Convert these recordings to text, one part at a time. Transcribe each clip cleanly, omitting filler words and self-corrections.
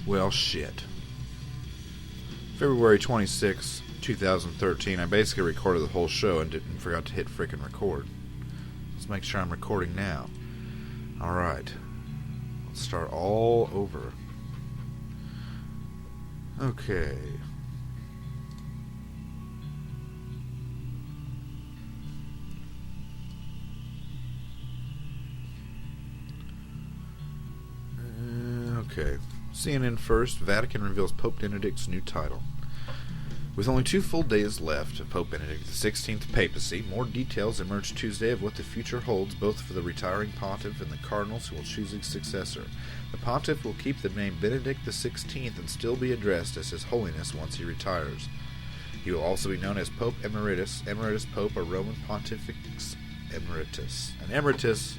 Well, shit. February 26, 2013, I basically recorded the whole show and forgot to hit frickin' record. Let's make sure I'm recording now. Alright. Let's start all over. Okay. Okay. CNN first. Vatican reveals Pope Benedict's new title. With only 2 full days left of Pope Benedict XVI's papacy, more details emerged Tuesday of what the future holds both for the retiring pontiff and the cardinals who will choose his successor. The pontiff will keep the name Benedict XVI and still be addressed as His Holiness once he retires. He will also be known as Pope Emeritus, Emeritus Pope, or Roman Pontifex Emeritus. An emeritus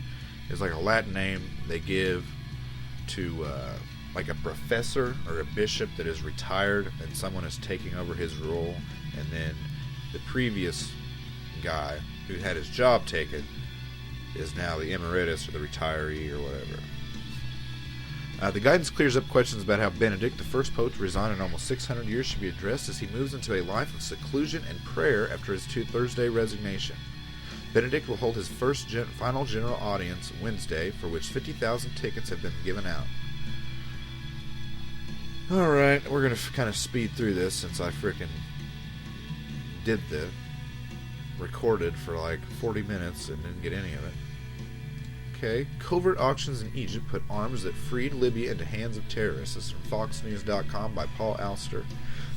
is like a Latin name they give to like a professor or a bishop that is retired and someone is taking over his role, and then the previous guy who had his job taken is now the emeritus or the retiree or whatever. The guidance clears up questions about how Benedict, the first pope to resign in almost 600 years, should be addressed as he moves into a life of seclusion and prayer after his Thursday resignation. Benedict will hold his first final general audience Wednesday, for which 50,000 tickets have been given out. Alright, we're going to kind of speed through this since I frickin' recorded for like 40 minutes and didn't get any of it. Okay, covert auctions in Egypt put arms that freed Libya into hands of terrorists. This is from FoxNews.com by Paul Alster.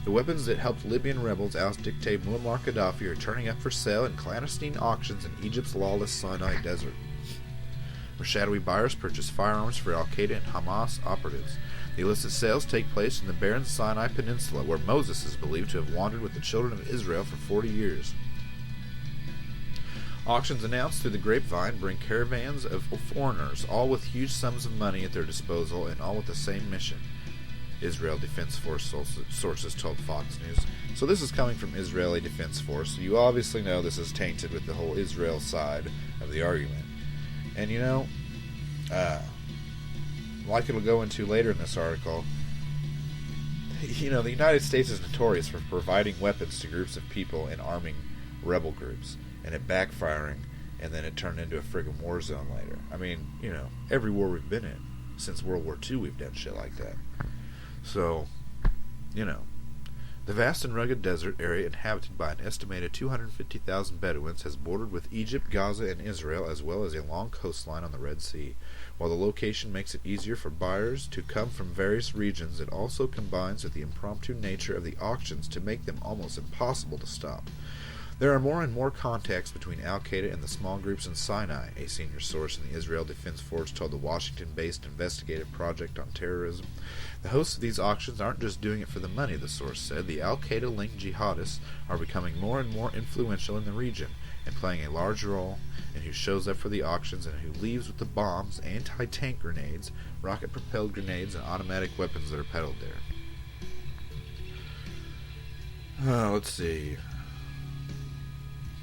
The weapons that helped Libyan rebels oust dictator Muammar Gaddafi are turning up for sale in clandestine auctions in Egypt's lawless Sinai desert, where shadowy buyers purchase firearms for Al-Qaeda and Hamas operatives. The illicit sales take place in the barren Sinai Peninsula, where Moses is believed to have wandered with the children of Israel for 40 years. Auctions announced through the grapevine bring caravans of foreigners, all with huge sums of money at their disposal and all with the same mission, Israel Defense Force sources told Fox News. So this is coming from Israeli Defense Force, so you obviously know this is tainted with the whole Israel side of the argument. And you know, like it'll go into later in this article, you know, the United States is notorious for providing weapons to groups of people and arming rebel groups, and it backfiring, and then it turned into a friggin' war zone later. I mean, you know, every war we've been in, since World War II, we've done shit like that. So, you know, the vast and rugged desert area inhabited by an estimated 250,000 Bedouins has bordered with Egypt, Gaza, and Israel, as well as a long coastline on the Red Sea. While the location makes it easier for buyers to come from various regions, it also combines with the impromptu nature of the auctions to make them almost impossible to stop. There are more and more contacts between Al-Qaeda and the small groups in Sinai, a senior source in the Israel Defense Force told the Washington-based Investigative Project on Terrorism. The hosts of these auctions aren't just doing it for the money, the source said. The Al-Qaeda-linked jihadists are becoming more and more influential in the region and playing a large role in who shows up for the auctions and who leaves with the bombs, anti-tank grenades, rocket-propelled grenades, and automatic weapons that are peddled there. Let's see.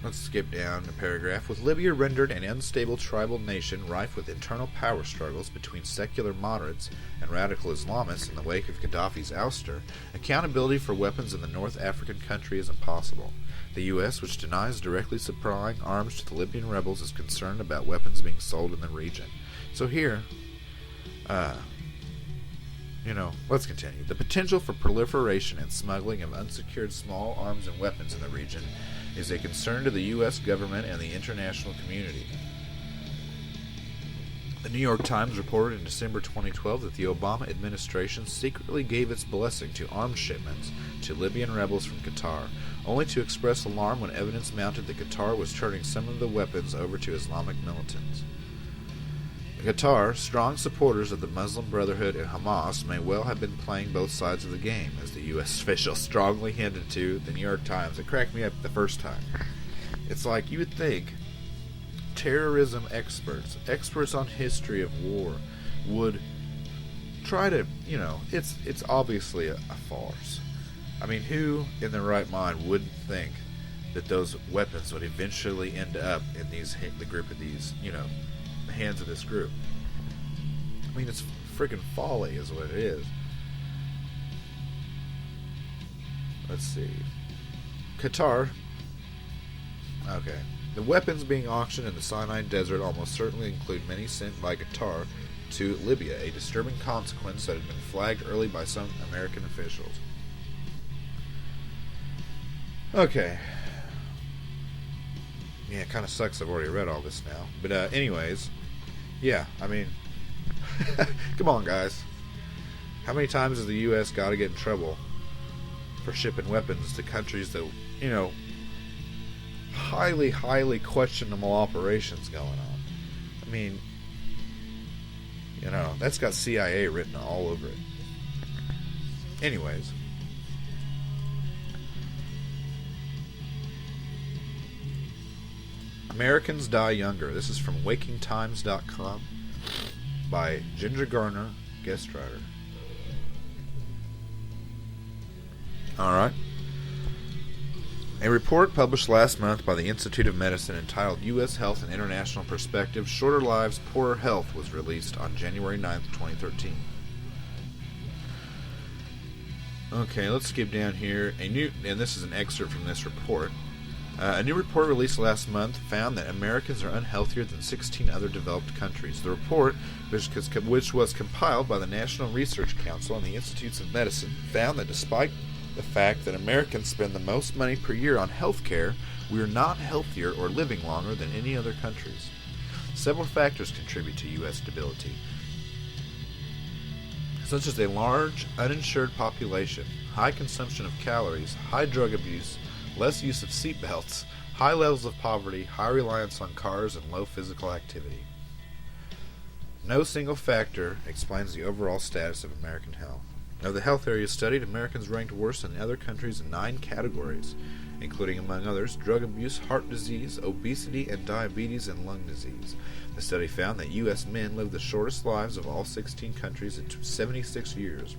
Let's skip down a paragraph. With Libya rendered an unstable tribal nation rife with internal power struggles between secular moderates and radical Islamists in the wake of Gaddafi's ouster, accountability for weapons in the North African country is impossible. The U.S., which denies directly supplying arms to the Libyan rebels, is concerned about weapons being sold in the region. So here, let's continue. The potential for proliferation and smuggling of unsecured small arms and weapons in the region is a concern to the U.S. government and the international community. The New York Times reported in December 2012 that the Obama administration secretly gave its blessing to arms shipments to Libyan rebels from Qatar, only to express alarm when evidence mounted that Qatar was turning some of the weapons over to Islamic militants. Qatar, strong supporters of the Muslim Brotherhood and Hamas, may well have been playing both sides of the game, as the U.S. official strongly hinted to the New York Times. It cracked me up the first time. It's like you would think terrorism experts on history of war, would try to, it's obviously a farce. I mean, who in their right mind wouldn't think that those weapons would eventually end up in the group of these, hands of this group? I mean, it's freaking folly is what it is. Let's see. Qatar. Okay. The weapons being auctioned in the Sinai Desert almost certainly include many sent by Qatar to Libya, a disturbing consequence that had been flagged early by some American officials. Okay. Yeah, it kind of sucks I've already read all this now. But anyways, yeah, I mean, come on, guys. How many times has the U.S. got to get in trouble for shipping weapons to countries that, you know, highly, highly questionable operations going on? I mean, you know, that's got CIA written all over it. Anyways. Americans Die Younger. This is from WakingTimes.com by Ginger Garner, guest writer. Alright. A report published last month by the Institute of Medicine entitled U.S. Health and International Perspective, Shorter Lives, Poorer Health was released on January 9th, 2013. Okay, let's skip down here. And this is an excerpt from this report. A new report released last month found that Americans are unhealthier than 16 other developed countries. The report, which was compiled by the National Research Council and the Institutes of Medicine, found that despite the fact that Americans spend the most money per year on health care, we are not healthier or living longer than any other countries. Several factors contribute to U.S. debility, such as a large, uninsured population, high consumption of calories, high drug abuse, less use of seatbelts, high levels of poverty, high reliance on cars, and low physical activity. No single factor explains the overall status of American health. Of the health areas studied, Americans ranked worse than other countries in 9 categories, including, among others, drug abuse, heart disease, obesity, and diabetes and lung disease. The study found that U.S. men live the shortest lives of all 16 countries at 76 years.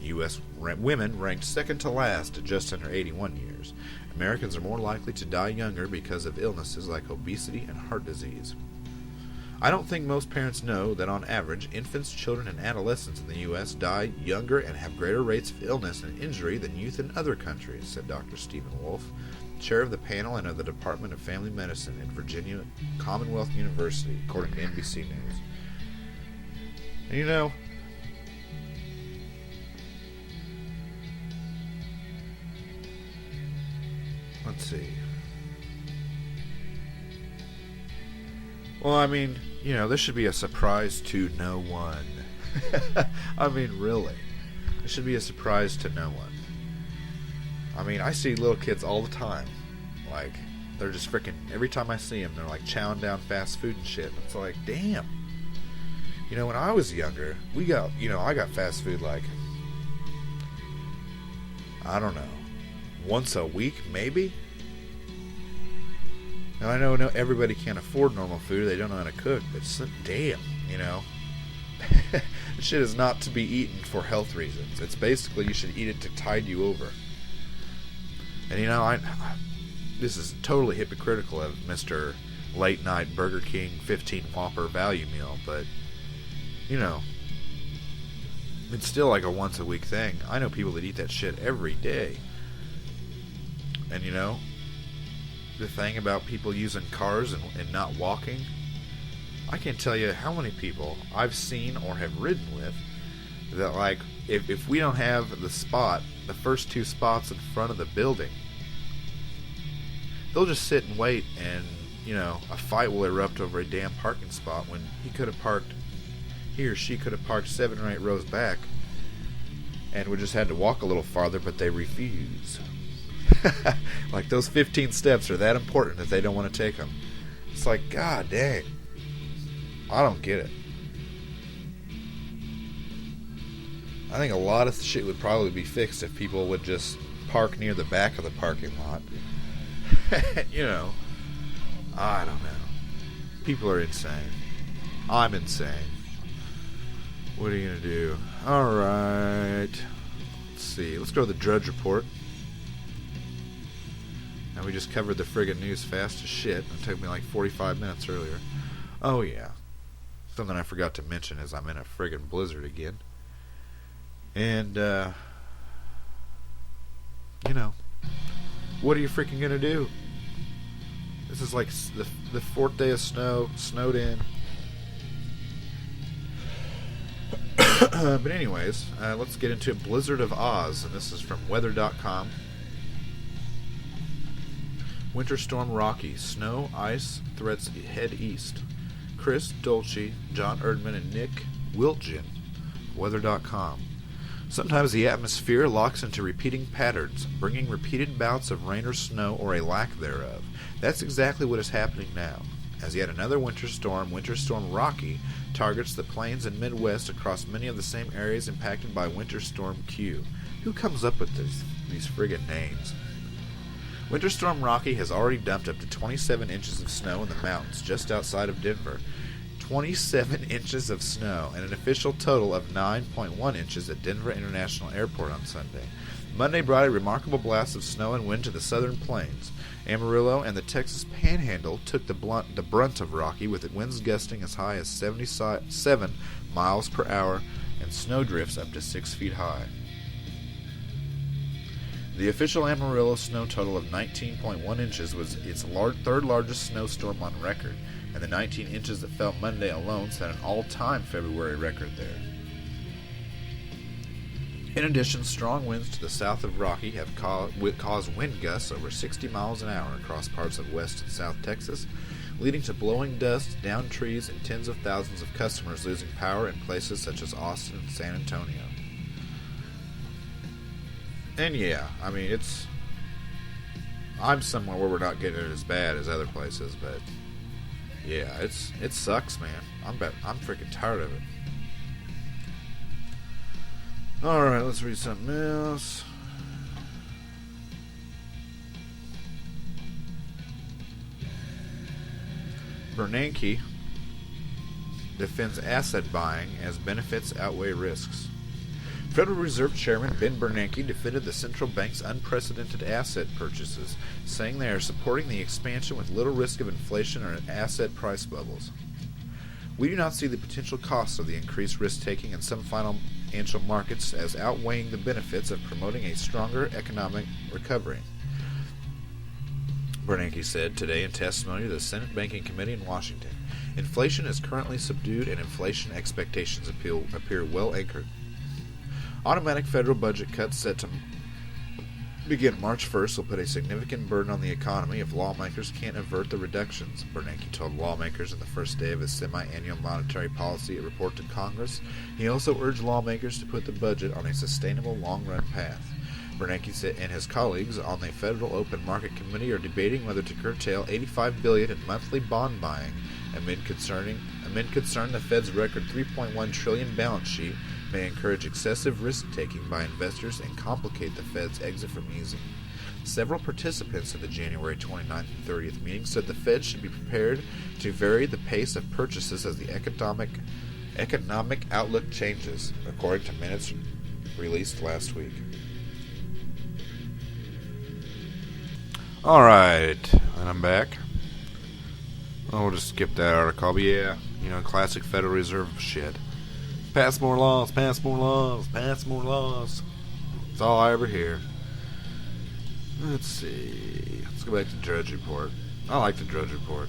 U.S. women ranked second to last at just under 81 years. Americans are more likely to die younger because of illnesses like obesity and heart disease. I don't think most parents know that on average, infants, children, and adolescents in the U.S. die younger and have greater rates of illness and injury than youth in other countries, said Dr. Stephen Wolf, chair of the panel and of the Department of Family Medicine at Virginia Commonwealth University, according to NBC News. And you know, let's see. Well, I mean, you know, this should be a surprise to no one. I mean, really. It should be a surprise to no one. I mean, I see little kids all the time. Like, they're just freaking, every time I see them, they're like chowing down fast food and shit. And it's like, damn. You know, when I was younger, I got fast food like, I don't know, once a week, maybe? Now, I know everybody can't afford normal food. They don't know how to cook. But damn, you know. Shit is not to be eaten for health reasons. It's basically you should eat it to tide you over. And, you know, this is totally hypocritical of Mr. Late Night Burger King 15 Whopper value meal. But, you know, it's still like a once a week thing. I know people that eat that shit every day. And, you know, the thing about people using cars and not walking, I can't tell you how many people I've seen or have ridden with that, like, if we don't have the first 2 spots in front of the building, they'll just sit and wait, and, you know, a fight will erupt over a damn parking spot when he or she could have parked 7 or 8 rows back and would just had to walk a little farther, but they refuse. Like, those 15 steps are that important that they don't want to take them. It's like, god dang, I don't get it. I think a lot of shit would probably be fixed if people would just park near the back of the parking lot. You know, I don't know. People are insane. I'm insane. What are you gonna do? Alright. Let's see. Let's go to the Drudge Report. Now, we just covered the friggin' news fast as shit. It took me like 45 minutes earlier. Oh, yeah. Something I forgot to mention is I'm in a friggin' blizzard again. And, what are you freaking gonna do? This is like the fourth day of snow, snowed in. But anyways, let's get into Blizzard of Oz, and this is from weather.com. Winter Storm Rocky, snow, ice, threats head east. Chris Dolce, John Erdman, and Nick Wiltgen, weather.com. Sometimes the atmosphere locks into repeating patterns, bringing repeated bouts of rain or snow or a lack thereof. That's exactly what is happening now, as yet another winter storm, Winter Storm Rocky, targets the plains and Midwest across many of the same areas impacted by Winter Storm Q. Who comes up with these friggin' names? Winter Storm Rocky has already dumped up to 27 inches of snow in the mountains just outside of Denver. 27 inches of snow and an official total of 9.1 inches at Denver International Airport on Sunday. Monday brought a remarkable blast of snow and wind to the southern plains. Amarillo and the Texas Panhandle took the brunt of Rocky, with winds gusting as high as 77 miles per hour and snow drifts up to 6 feet high. The official Amarillo snow total of 19.1 inches was its third largest snowstorm on record, and the 19 inches that fell Monday alone set an all-time February record there. In addition, strong winds to the south of Rocky have caused wind gusts over 60 miles an hour across parts of West and South Texas, leading to blowing dust, downed trees, and tens of thousands of customers losing power in places such as Austin and San Antonio. And yeah, I mean, I'm somewhere where we're not getting it as bad as other places, but yeah, it sucks, man. I'm freaking tired of it. Alright, let's read something else. Bernanke defends asset buying as benefits outweigh risks. Federal Reserve Chairman Ben Bernanke defended the central bank's unprecedented asset purchases, saying they are supporting the expansion with little risk of inflation or asset price bubbles. We do not see the potential costs of the increased risk-taking in some financial markets as outweighing the benefits of promoting a stronger economic recovery, Bernanke said today in testimony to the Senate Banking Committee in Washington. Inflation is currently subdued and inflation expectations appear well anchored. Automatic federal budget cuts set to begin March 1st will put a significant burden on the economy if lawmakers can't avert the reductions, Bernanke told lawmakers on the first day of his semi-annual monetary policy report to Congress. He also urged lawmakers to put the budget on a sustainable long-run path. Bernanke and his colleagues on the Federal Open Market Committee are debating whether to curtail $85 billion in monthly bond buying amid concern the Fed's record $3.1 trillion balance sheet may encourage excessive risk-taking by investors and complicate the Fed's exit from easing. Several participants at the January 29th and 30th meeting said the Fed should be prepared to vary the pace of purchases as the economic outlook changes, according to minutes released last week. Alright, and I'm back. We'll just skip that article, but yeah, classic Federal Reserve shit. Pass more laws, pass more laws, pass more laws. That's all I ever hear. Let's see. Let's go back to Drudge Report. I like the Drudge Report.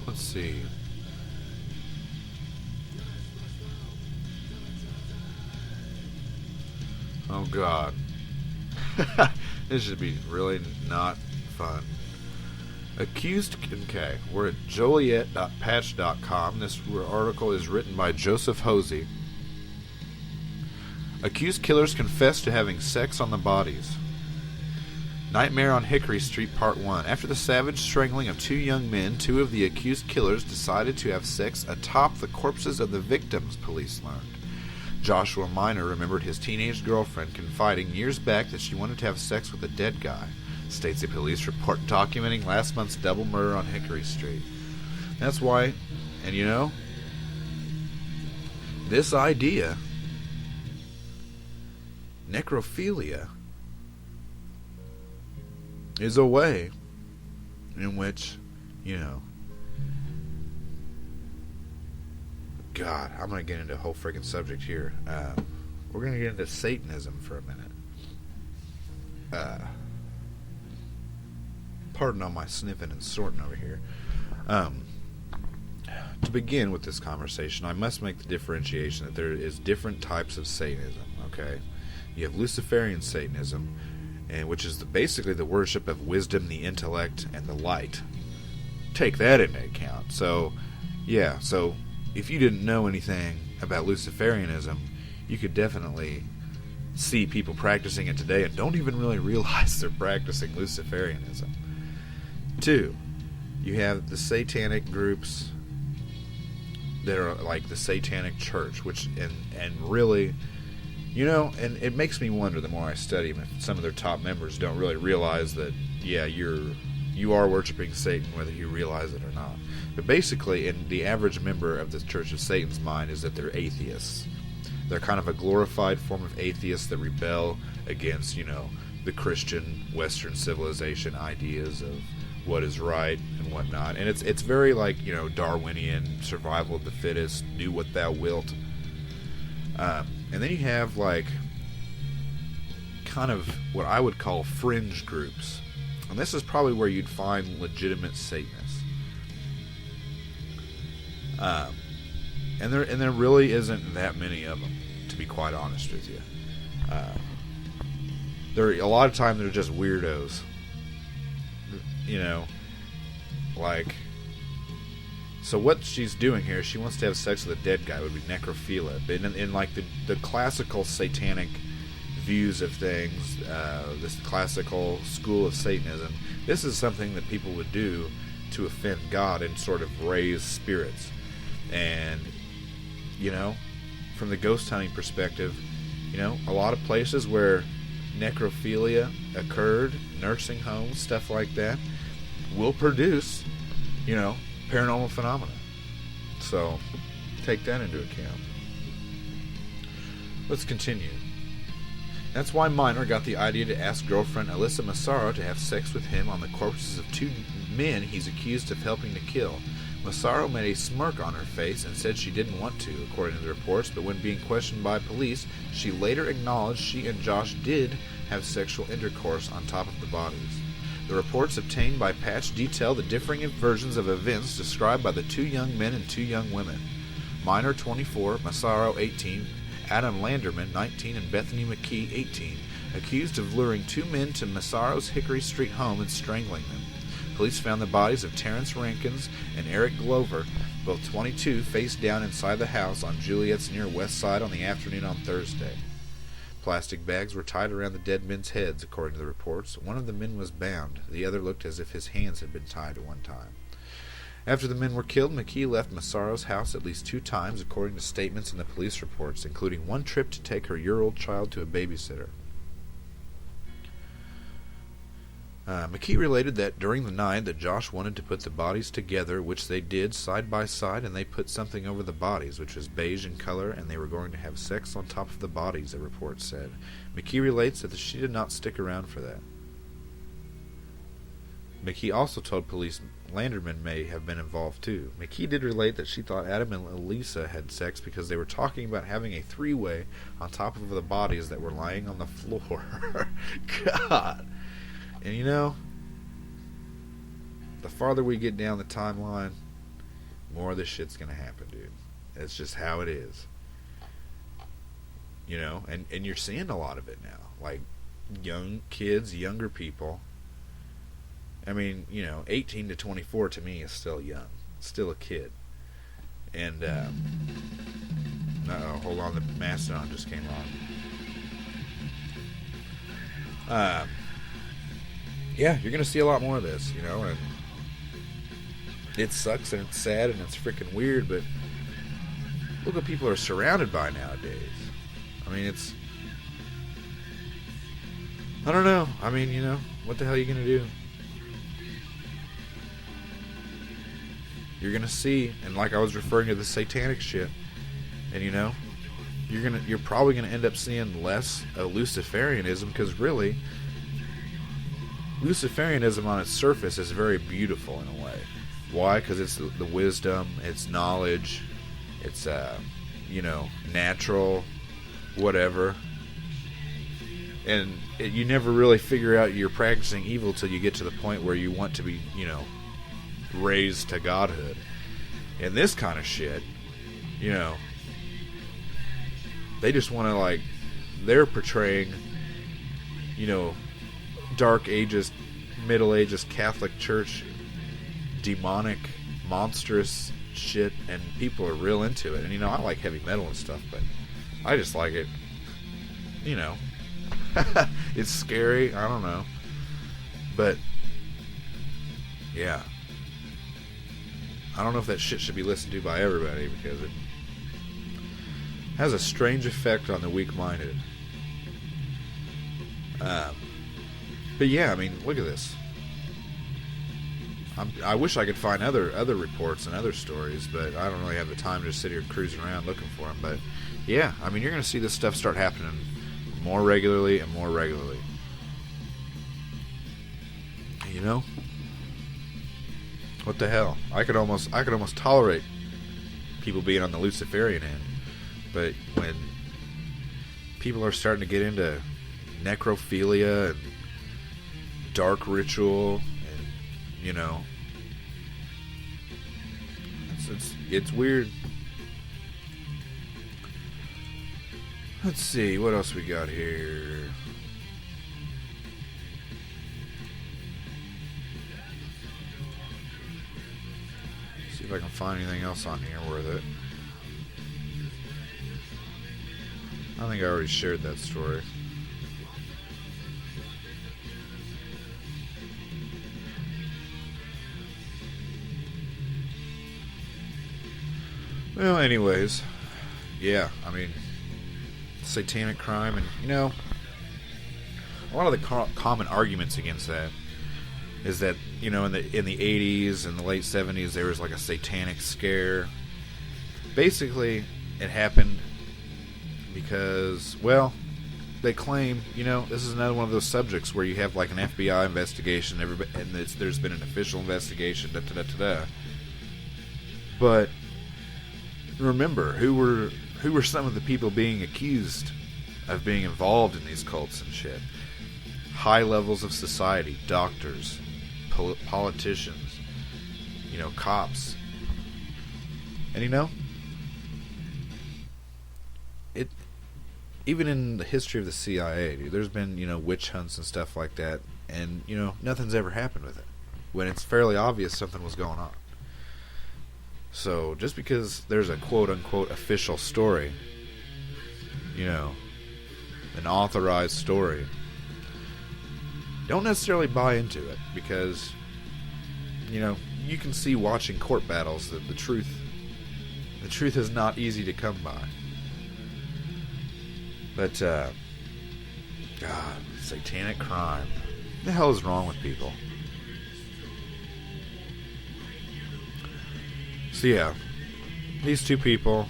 Let's see. Oh, God. This should be really not fun. We're at joliet.patch.com. This article is written by Joseph Hosey. Accused killers confess to having sex on the bodies. Nightmare on Hickory Street Part 1. After the savage strangling of two young men, two of the accused killers decided to have sex atop the corpses of the victims, police learned. Joshua Minor remembered his teenage girlfriend confiding years back that she wanted to have sex with a dead guy, states a police report documenting last month's double murder on Hickory Street. That's why, and this idea, necrophilia, is a way in which, God, I'm going to get into a whole freaking subject here. We're going to get into Satanism for a minute. Pardon on my sniffing and sorting over here. To begin with this conversation, I must make the differentiation that there is different types of Satanism, okay? You have Luciferian Satanism, and which is basically the worship of wisdom, the intellect, and the light. Take that into account. So, yeah, so if you didn't know anything about Luciferianism, you could definitely see people practicing it today and don't even really realize they're practicing Luciferianism. 2, you have the satanic groups that are like the Satanic Church, which and really, you know, and it makes me wonder the more I study them, if some of their top members don't really realize that, yeah, you are worshiping Satan whether you realize it or not. But basically, in the average member of the Church of Satan's mind is that they're atheists. They're kind of a glorified form of atheists that rebel against, you know, the Christian Western civilization ideas of what is right and whatnot. And it's very like, you know, Darwinian, survival of the fittest, do what thou wilt. And then you have like kind of what I would call fringe groups. And this is probably where you'd find legitimate Satanists. And there really isn't that many of them, to be quite honest with you. A lot of times they're just weirdos. You know, like, so what she's doing here, she wants to have sex with a dead guy, would be necrophilia. But in like the classical satanic views of things, this classical school of Satanism, this is something that people would do to offend God and sort of raise spirits. And, you know, from the ghost hunting perspective, you know, a lot of places where necrophilia occurred, nursing homes, stuff like that, will produce, you know, paranormal phenomena. So, take that into account. Let's continue. That's why Minor got the idea to ask girlfriend Alyssa Massaro to have sex with him on the corpses of 2 men he's accused of helping to kill. Massaro made a smirk on her face and said she didn't want to, according to the reports, but when being questioned by police, she later acknowledged she and Josh did have sexual intercourse on top of the bodies. The reports obtained by Patch detail the differing versions of events described by the 2 young men and 2 young women. Minor 24, Massaro 18, Adam Landerman 19, and Bethany McKee 18, accused of luring 2 men to Massaro's Hickory Street home and strangling them. Police found the bodies of Terrence Rankins and Eric Glover, both 22, face down inside the house on Juliet's near west side on the afternoon on Thursday. Plastic bags were tied around the dead men's heads, according to the reports. One of the men was bound. The other looked as if his hands had been tied at one time. After the men were killed, McKee left Massaro's house at least 2 times, according to statements in the police reports, including one trip to take her year-old child to a babysitter. McKee related that during the night that Josh wanted to put the bodies together, which they did side by side, and they put something over the bodies, which was beige in color, and they were going to have sex on top of the bodies, the report said. McKee relates that she did not stick around for that. McKee also told police Landerman may have been involved too. McKee did relate that she thought Adam and Elisa had sex because they were talking about having a 3-way on top of the bodies that were lying on the floor. God. And you know, the farther we get down the timeline, more of this shit's gonna happen, dude. That's just how it is. You know, and you're seeing a lot of it now. Like, young kids, younger people. I mean, you know, 18 to 24 to me is still young. Still a kid. And, hold on, the Mastodon just came on. Yeah, you're going to see a lot more of this, you know, and it sucks and it's sad and it's freaking weird, but look what people are surrounded by nowadays. I mean, it's, I don't know. I mean, you know, what the hell are you going to do? You're going to see, and like I was referring to the satanic shit, and you know, you're probably going to end up seeing less Luciferianism, because really, Luciferianism on its surface is very beautiful in a way. Why? Because it's the wisdom, it's knowledge, It's natural, whatever. And you never really figure out you're practicing evil till you get to the point where you want to be, raised to godhood. And this kind of shit, they just want to, they're portraying, Dark Ages, Middle Ages Catholic Church, demonic, monstrous shit, and people are real into it. And, I like heavy metal and stuff, but I just like it, it's scary, I don't know. But, yeah. I don't know if that shit should be listened to by everybody, because it has a strange effect on the weak-minded. But yeah, look at this. I wish I could find other reports and other stories, but I don't really have the time to just sit here cruising around looking for them. But yeah, you're going to see this stuff start happening more regularly and more regularly. What the hell? I could almost tolerate people being on the Luciferian end, but when people are starting to get into necrophilia and dark ritual, and it's weird. Let's see what else we got here. See if I can find anything else on here worth it. I think I already shared that story. Well, anyways, yeah, satanic crime, and a lot of the common arguments against that is that in the 80s and the late 70s there was a satanic scare. Basically, it happened because, they claim, this is another one of those subjects where you have an FBI investigation, and there's been an official investigation, But remember, who were some of the people being accused of being involved in these cults and shit? High levels of society, doctors, politicians, cops. And it, even in the history of the CIA, dude, there's been, witch hunts and stuff like that, and, nothing's ever happened with it, when it's fairly obvious something was going on. So, just because there's a quote-unquote official story, an authorized story, don't necessarily buy into it, because, you can see watching court battles that the truth is not easy to come by. But, God, satanic crime. What the hell is wrong with people? So yeah, these two people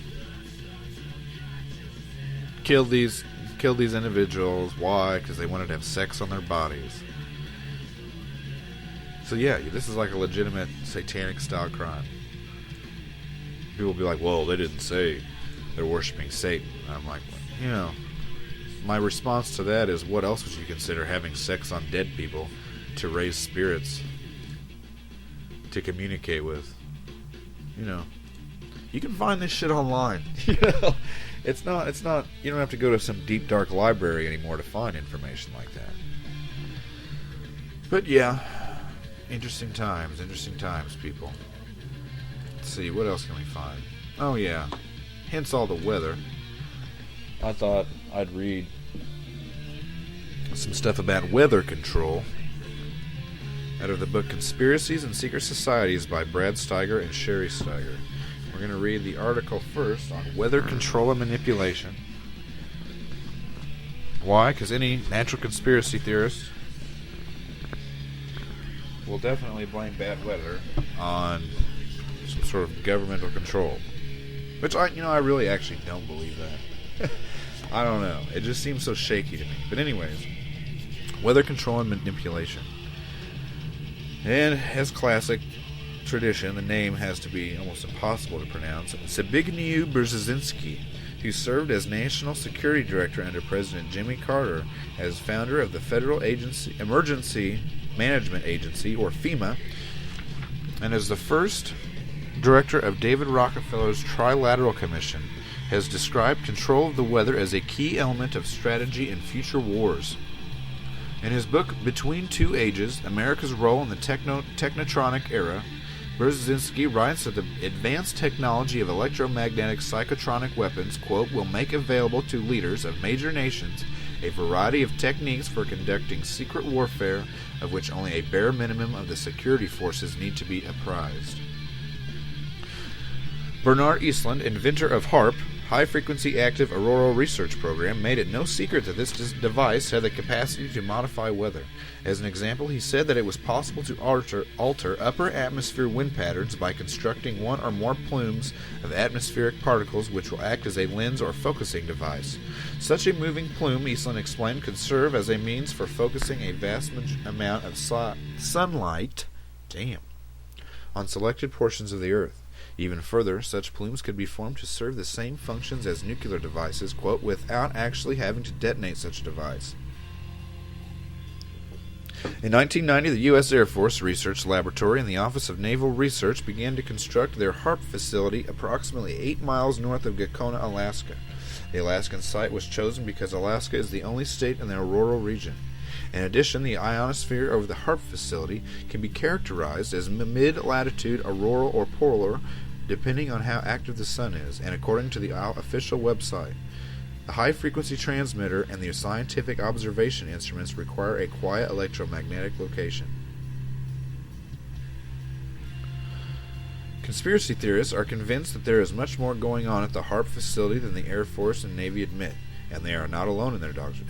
killed these individuals. Why? Because they wanted to have sex on their bodies. So yeah, this is a legitimate satanic style crime. People will be like, well, they didn't say they're worshiping Satan. And I'm like, my response to that is, what else would you consider having sex on dead people to raise spirits, to communicate with? You can find this shit online. It's not, you don't have to go to some deep dark library anymore to find information like that. But yeah, interesting times, people. Let's see, what else can we find? Oh yeah, hence all the weather. I thought I'd read some stuff about weather control out of the book Conspiracies and Secret Societies by Brad Steiger and Sherry Steiger. We're going to read the article first on weather control and manipulation. Why? Because any natural conspiracy theorist will definitely blame bad weather on some sort of governmental control. Which I really actually don't believe that. I don't know. It just seems so shaky to me. But anyways, weather control and manipulation. And as classic, tradition, the name has to be almost impossible to pronounce, Zbigniew Brzezinski, who served as National Security Director under President Jimmy Carter, as founder of the Federal Emergency Management Agency, or FEMA, and as the first director of David Rockefeller's Trilateral Commission, has described control of the weather as a key element of strategy in future wars. In his book Between Two Ages, America's Role in the Technotronic Era, Brzezinski writes that the advanced technology of electromagnetic psychotronic weapons, quote, will make available to leaders of major nations a variety of techniques for conducting secret warfare of which only a bare minimum of the security forces need to be apprised. Bernard Eastland, inventor of HAARP, High-Frequency Active Auroral Research Program, made it no secret that this device had the capacity to modify weather. As an example, he said that it was possible to alter upper atmosphere wind patterns by constructing one or more plumes of atmospheric particles which will act as a lens or focusing device. Such a moving plume, Eastland explained, could serve as a means for focusing a vast amount of sunlight on selected portions of the Earth. Even further, such plumes could be formed to serve the same functions as nuclear devices, quote, without actually having to detonate such a device. In 1990, the U.S. Air Force Research Laboratory and the Office of Naval Research began to construct their HAARP facility approximately 8 miles north of Gacona, Alaska. The Alaskan site was chosen because Alaska is the only state in the auroral region. In addition, the ionosphere over the HAARP facility can be characterized as mid-latitude auroral or polar, depending on how active the sun is, and according to the official website. The high-frequency transmitter and the scientific observation instruments require a quiet electromagnetic location. Conspiracy theorists are convinced that there is much more going on at the HAARP facility than the Air Force and Navy admit, and they are not alone in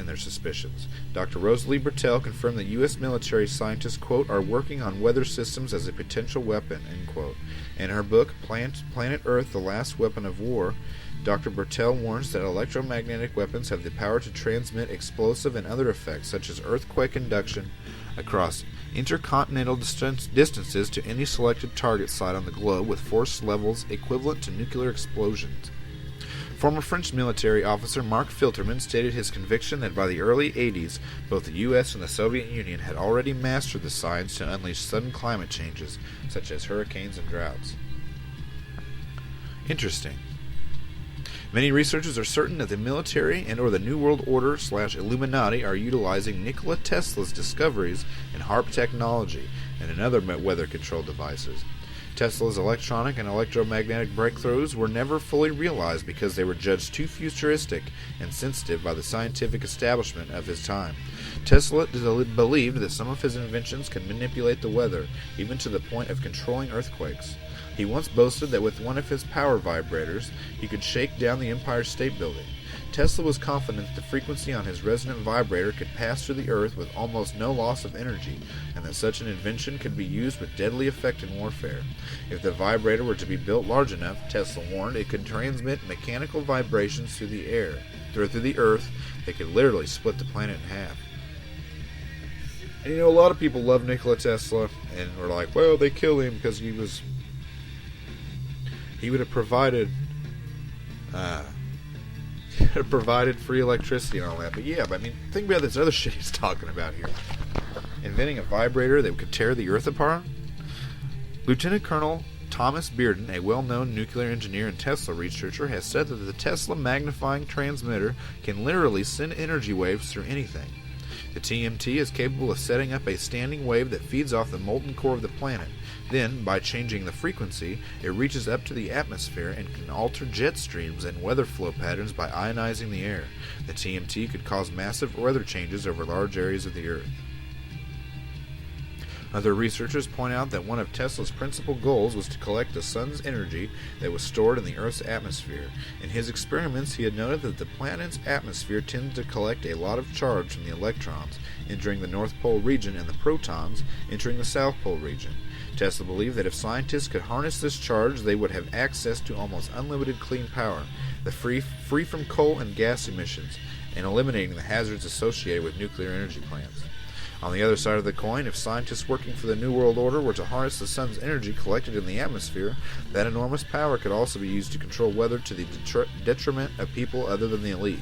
their suspicions. Dr. Rosalie Bertell confirmed that U.S. military scientists, quote, are working on weather systems as a potential weapon, end quote. In her book, Planet Earth, The Last Weapon of War, Dr. Bertell warns that electromagnetic weapons have the power to transmit explosive and other effects, such as earthquake induction, across intercontinental distances to any selected target site on the globe with force levels equivalent to nuclear explosions. Former French military officer Mark Filterman stated his conviction that by the early 80s, both the U.S. and the Soviet Union had already mastered the science to unleash sudden climate changes, such as hurricanes and droughts. Interesting. Many researchers are certain that the military and or the New World Order / Illuminati are utilizing Nikola Tesla's discoveries in HAARP technology and in other weather control devices. Tesla's electronic and electromagnetic breakthroughs were never fully realized because they were judged too futuristic and sensitive by the scientific establishment of his time. Tesla believed that some of his inventions could manipulate the weather, even to the point of controlling earthquakes. He once boasted that with one of his power vibrators, he could shake down the Empire State Building. Tesla was confident that the frequency on his resonant vibrator could pass through the Earth with almost no loss of energy, and that such an invention could be used with deadly effect in warfare. If the vibrator were to be built large enough, Tesla warned, it could transmit mechanical vibrations through the Earth that could literally split the planet in half. And a lot of people love Nikola Tesla, and were like, well, they killed him because he would have provided free electricity and all that. But think about this other shit he's talking about here. Inventing a vibrator that could tear the Earth apart? Lieutenant Colonel Thomas Bearden, a well-known nuclear engineer and Tesla researcher, has said that the Tesla magnifying transmitter can literally send energy waves through anything. The TMT is capable of setting up a standing wave that feeds off the molten core of the planet. Then, by changing the frequency, it reaches up to the atmosphere and can alter jet streams and weather flow patterns by ionizing the air. The TMT could cause massive weather changes over large areas of the Earth. Other researchers point out that one of Tesla's principal goals was to collect the sun's energy that was stored in the Earth's atmosphere. In his experiments, he had noted that the planet's atmosphere tended to collect a lot of charge from the electrons entering the North Pole region and the protons entering the South Pole region. Tesla believed that if scientists could harness this charge, they would have access to almost unlimited clean power, free from coal and gas emissions, and eliminating the hazards associated with nuclear energy plants. On the other side of the coin, if scientists working for the New World Order were to harness the sun's energy collected in the atmosphere, that enormous power could also be used to control weather to the detriment of people other than the elite.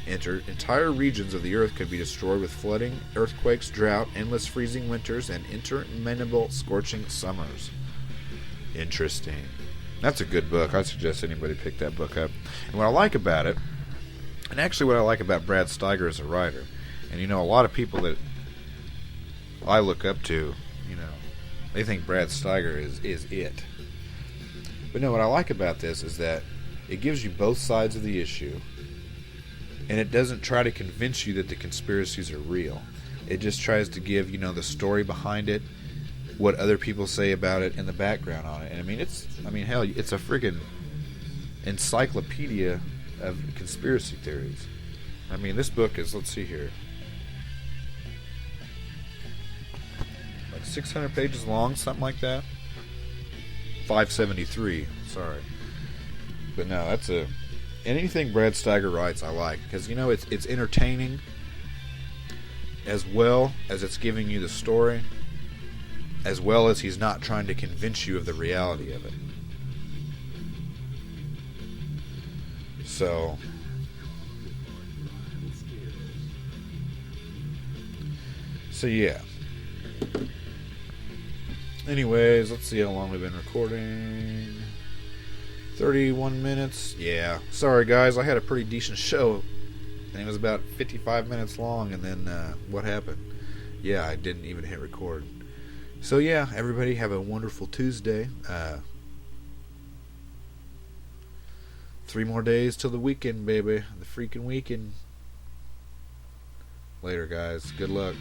Entire regions of the Earth could be destroyed with flooding, earthquakes, drought, endless freezing winters, and interminable scorching summers. Interesting. That's a good book. I suggest anybody pick that book up. And what I like about it, and actually what I like about Brad Steiger as a writer, and a lot of people that I look up to, they think Brad Steiger is it. But no, what I like about this is that it gives you both sides of the issue, and it doesn't try to convince you that the conspiracies are real. It just tries to give, the story behind it, what other people say about it, and the background on it. And it's a friggin' encyclopedia of conspiracy theories. This book is, let's see here, like 600 pages long, something like that. 573, sorry. But no, and anything Brad Steiger writes I like, because it's entertaining as well as it's giving you the story, as well as he's not trying to convince you of the reality of it. So yeah. Anyways, let's see how long we've been recording. 31 minutes. Yeah. Sorry, guys. I had a pretty decent show. And it was about 55 minutes long. And then what happened? Yeah, I didn't even hit record. So, yeah. Everybody have a wonderful Tuesday. 3 more days till the weekend, baby. The freaking weekend. Later, guys. Good luck.